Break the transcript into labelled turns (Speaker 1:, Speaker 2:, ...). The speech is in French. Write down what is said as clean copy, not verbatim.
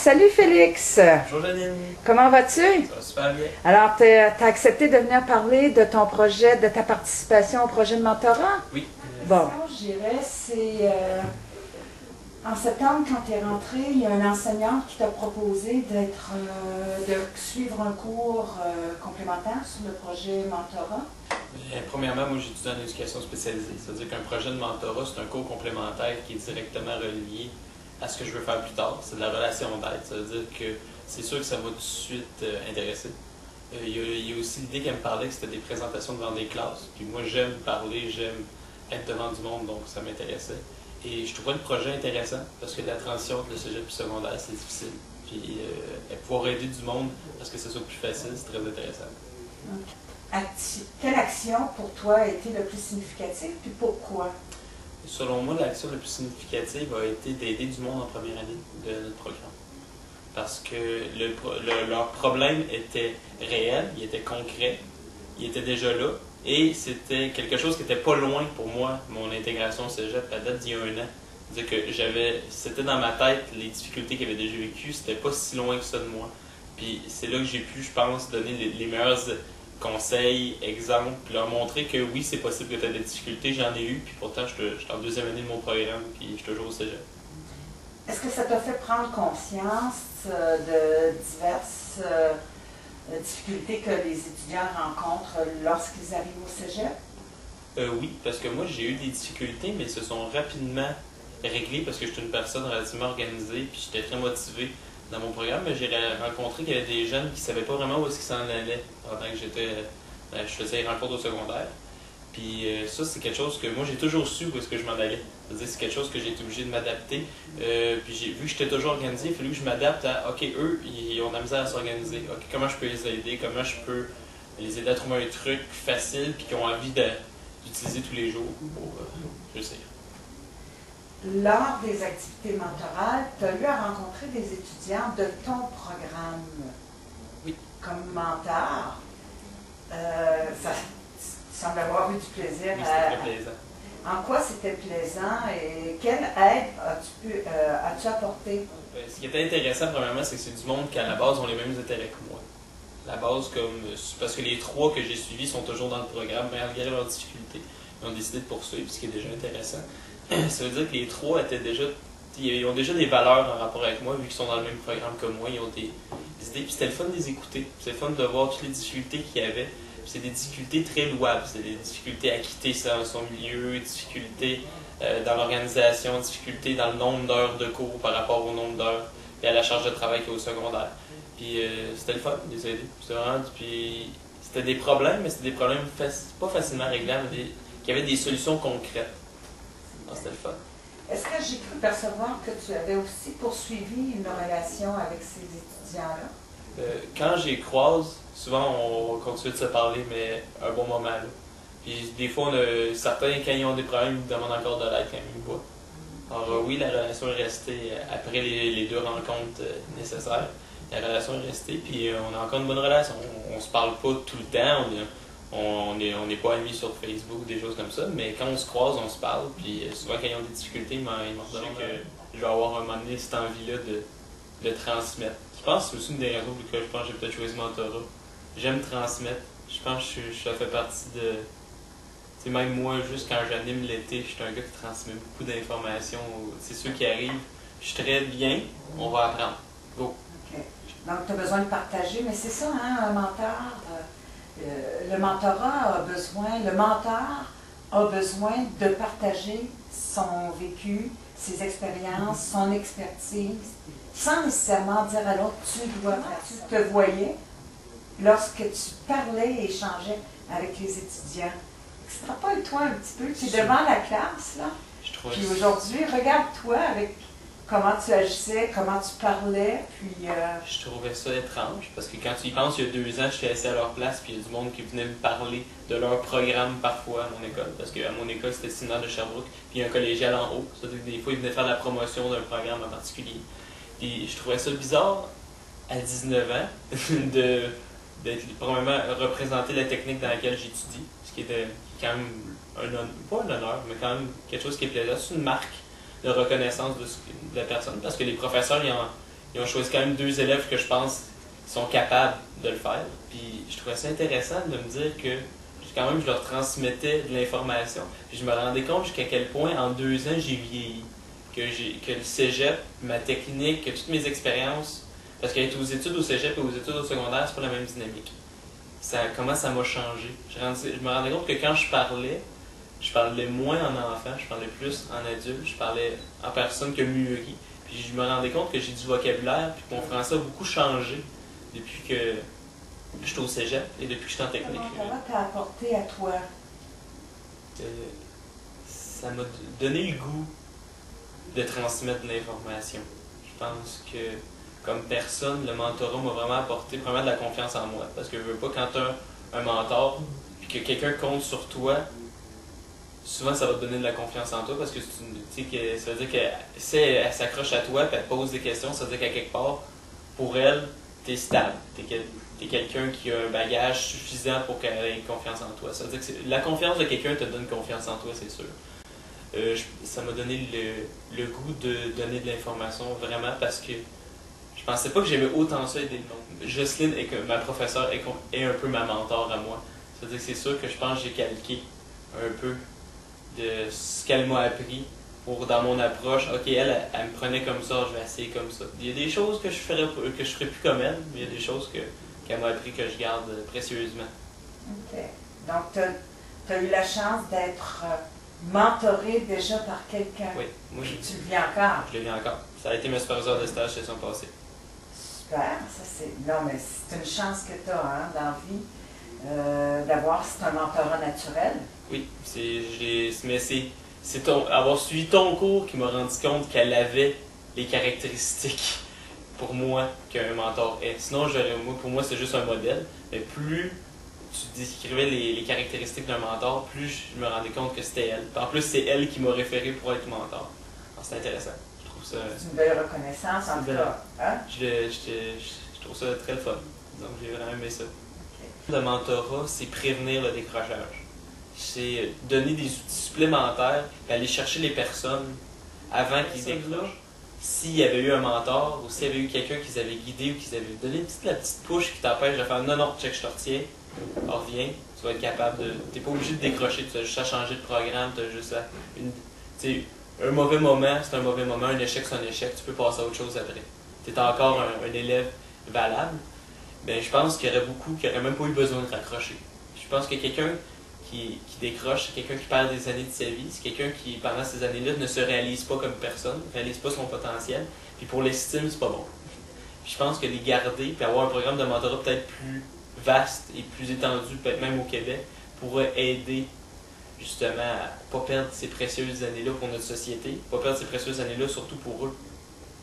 Speaker 1: Salut Félix!
Speaker 2: Bonjour Janine!
Speaker 1: Comment vas-tu?
Speaker 2: Ça va super bien.
Speaker 1: Alors, tu as accepté de venir parler de ton projet, de ta participation au projet de mentorat?
Speaker 2: Oui.
Speaker 1: Bon. Je dirais, c'est en septembre, quand tu es rentré, il y a un enseignant qui t'a proposé de suivre un cours complémentaire sur le projet mentorat.
Speaker 2: Premièrement, moi j'étudie en éducation spécialisée. C'est-à-dire qu'un projet de mentorat, c'est un cours complémentaire qui est directement relié à ce que je veux faire plus tard. C'est de la relation d'aide. Ça veut dire que c'est sûr que ça va tout de suite intéresser. Il y a aussi l'idée qu'elle me parlait que c'était des présentations devant des classes. Puis moi j'aime parler, j'aime être devant du monde, donc ça m'intéressait. Et je trouvais le projet intéressant parce que la transition entre le cégep et le secondaire, c'est difficile. Puis pouvoir aider du monde parce que ce soit plus facile, c'est très intéressant.
Speaker 1: Quelle action pour toi a été le plus significative, puis pourquoi?
Speaker 2: Selon moi, l'action la plus significative a été d'aider du monde en première année de notre programme. Parce que leur problème était réel, il était concret, il était déjà là, et c'était quelque chose qui n'était pas loin pour moi, mon intégration au cégep, à date d'il y a 1 an. C'est-à-dire que c'était dans ma tête, les difficultés qu'ils avaient déjà vécues, c'était pas si loin que ça de moi. Puis c'est là que j'ai pu, je pense, donner les meilleurs conseils, exemples, puis leur montrer que oui, c'est possible que tu aies des difficultés, j'en ai eu, puis pourtant, je suis en 2e année de mon programme, puis je suis toujours au cégep.
Speaker 1: Est-ce que ça t'a fait prendre conscience de diverses difficultés que les étudiants rencontrent lorsqu'ils arrivent au cégep?
Speaker 2: Oui, parce que moi, j'ai eu des difficultés, mais se sont rapidement réglées parce que je suis une personne relativement organisée, puis j'étais très motivé dans mon programme, mais j'ai rencontré qu'il y avait des jeunes qui ne savaient pas vraiment où est-ce qu'ils s'en allaient pendant que je faisais les rencontres au secondaire. Puis ça, c'est quelque chose que moi, j'ai toujours su où est-ce que je m'en allais. C'est-à-dire c'est quelque chose que j'ai été obligé de m'adapter. Puis vu que j'étais toujours organisé, il a fallu que je m'adapte à, OK, eux, ils ont de la misère à s'organiser. OK, comment je peux les aider? Comment je peux les aider à trouver un truc facile puis qu'ils ont envie d'utiliser tous les jours pour réussir.
Speaker 1: Lors des activités mentorales, tu as eu à rencontrer des étudiants de ton programme.
Speaker 2: Oui.
Speaker 1: Comme mentor. Ça semble avoir eu du plaisir.
Speaker 2: Oui, c'était très plaisant.
Speaker 1: En quoi c'était plaisant et quelle aide as-tu apporté?
Speaker 2: Ce qui était intéressant, premièrement, c'est que c'est du monde qui, à la base, ont les mêmes intérêts que moi. La base, parce que les 3 que j'ai suivis sont toujours dans le programme, malgré leurs difficultés. Ils ont décidé de poursuivre, ce qui est déjà intéressant. Ça veut dire que les 3 ils ont déjà des valeurs en rapport avec moi, vu qu'ils sont dans le même programme que moi, ils ont des idées. Puis c'était le fun de les écouter. C'était le fun de voir toutes les difficultés qu'il y avait. Puis c'est des difficultés très louables. C'est des difficultés à quitter son milieu, difficultés dans l'organisation, difficultés dans le nombre d'heures de cours par rapport au nombre d'heures et à la charge de travail qu'il y a au secondaire. Puis c'était le fun de les aider. Puis c'était des problèmes, mais c'était des problèmes pas facilement réglables, qui avaient des solutions concrètes. C'était le fun.
Speaker 1: Est-ce que j'ai cru percevoir que tu avais aussi poursuivi une relation avec ces étudiants-là?
Speaker 2: Quand j'y croise, souvent on continue de se parler, mais un bon moment là. Puis des fois, certains, quand ils ont des problèmes, ils demandent encore de l'aide quand même pas. Alors oui, la relation est restée après les 2 rencontres nécessaires. La relation est restée, puis on a encore une bonne relation. On se parle pas tout le temps, on n'est pas amis sur Facebook, des choses comme ça, mais quand on se croise, on se parle, puis souvent quand ils ont des difficultés, ils m'en redonnent que je vais avoir un moment donné cette envie-là de transmettre. Je pense que c'est aussi une des raisons pour lesquelles je pense que j'ai peut-être choisi mentorat. J'aime transmettre. Je pense que ça fait partie de... Tu sais, même moi, juste quand j'anime l'été, je suis un gars qui transmet beaucoup d'informations. C'est ceux qui arrivent. Je suis très bien, on va apprendre. Go!
Speaker 1: OK. Donc, tu as besoin de partager, mais c'est ça, hein, un mentor... le mentorat a besoin, le mentor a besoin de partager son vécu, ses expériences, son expertise, sans nécessairement dire à l'autre, tu te voyais lorsque tu parlais et échangeais avec les étudiants. Extrapole-toi un petit peu, tu es devant la classe, là. Puis aujourd'hui, regarde-toi avec comment tu agissais, comment tu parlais, puis...
Speaker 2: Je trouvais ça étrange, parce que quand tu y penses, il y a 2 ans, j'étais assis à leur place, puis il y a du monde qui venait me parler de leur programme parfois à mon école, parce qu'à mon école, c'était séminaire de Sherbrooke, puis il y a un collégial en haut, c'est-à-dire que des fois, ils venaient faire la promotion d'un programme en particulier. Puis je trouvais ça bizarre, à 19 ans, d'être probablement représenter la technique dans laquelle j'étudie, ce qui était quand même pas un honneur, mais quand même quelque chose qui est plaisant. C'est une marque de reconnaissance de la personne, parce que les professeurs, ils ont choisi quand même 2 élèves que je pense sont capables de le faire. Puis je trouvais ça intéressant de me dire que quand même je leur transmettais de l'information. Puis je me rendais compte jusqu'à quel point en 2 ans j'ai vieilli. Que le cégep, ma technique, que toutes mes expériences, parce qu'être aux études au cégep et aux études au secondaire, c'est pas la même dynamique. Comment ça m'a changé. Je me rendais compte que quand je parlais moins en enfant, je parlais plus en adulte, je parlais en personne que mûrie. Puis je me rendais compte que j'ai du vocabulaire, puis que mon français a beaucoup changé depuis que je suis au cégep et depuis que je suis en technique.
Speaker 1: Comment t'a apporté à toi?
Speaker 2: Ça m'a donné le goût de transmettre de l'information. Je pense que, comme personne, le mentorat m'a vraiment apporté vraiment de la confiance en moi. Parce que je veux pas, quand tu as un mentor, puis que quelqu'un compte sur toi, souvent ça va te donner de la confiance en toi parce que, ça veut dire que si elle s'accroche à toi et elle te pose des questions, ça veut dire qu'à quelque part, pour elle, tu es stable. Tu es quelqu'un qui a un bagage suffisant pour qu'elle ait confiance en toi. Ça veut dire que la confiance de quelqu'un te donne confiance en toi, c'est sûr. Ça m'a donné le goût de donner de l'information vraiment parce que je pensais pas que j'aimais autant ça aider le monde. Jocelyne, ma professeure, est un peu ma mentor à moi. Ça veut dire que c'est sûr que je pense que j'ai calqué un peu de ce qu'elle m'a appris pour dans mon approche. Ok, elle me prenait comme ça, je vais essayer comme ça. Il y a des choses que je ferais plus comme elle, mais il y a des choses qu'elle m'a appris que je garde précieusement.
Speaker 1: OK. Donc, tu as eu la chance d'être mentoré déjà par quelqu'un.
Speaker 2: Oui. Moi,
Speaker 1: tu le vis encore.
Speaker 2: Je le vis encore. Ça a été mes superviseurs de stage session passée.
Speaker 1: Super. Ça, non, mais c'est une chance que tu as hein, dans la vie d'avoir, c'est un mentorat naturel.
Speaker 2: Oui, mais c'est avoir suivi ton cours qui m'a rendu compte qu'elle avait les caractéristiques pour moi qu'un mentor est. Sinon, pour moi, c'est juste un modèle. Mais plus tu décrivais les caractéristiques d'un mentor, plus je me rendais compte que c'était elle. En plus, c'est elle qui m'a référé pour être mentor. C'est intéressant. Je trouve ça...
Speaker 1: C'est une belle reconnaissance, en tout cas. Hein?
Speaker 2: Je trouve ça très le fun. Donc, j'ai vraiment aimé ça.
Speaker 1: Okay.
Speaker 2: Le mentorat, c'est prévenir le décrochage. C'est donner des outils supplémentaires et aller chercher les personnes avant qu'ils décrochent. S'il y avait eu un mentor ou s'il y avait eu quelqu'un qui les avait guidés ou qui les avait donné la petite push qui t'empêche de faire non, check, je te retiens, reviens, tu vas être capable de. T'es pas obligé de décrocher, tu as juste à changer de programme, tu as juste à. Un mauvais moment, c'est un mauvais moment, un échec, c'est un échec, tu peux passer à autre chose après. Tu es encore un élève valable, mais je pense qu'il y aurait beaucoup qui n'auraient même pas eu besoin de raccrocher. Je pense que quelqu'un qui décroche, c'est quelqu'un qui perd des années de sa vie, c'est quelqu'un qui, pendant ces années-là, ne se réalise pas comme personne, ne réalise pas son potentiel, puis pour l'estime, c'est pas bon. Puis je pense que les garder, puis avoir un programme de mentorat peut-être plus vaste et plus étendu, peut-être même au Québec, pourrait aider justement à ne pas perdre ces précieuses années-là pour notre société, pas perdre ces précieuses années-là surtout pour eux.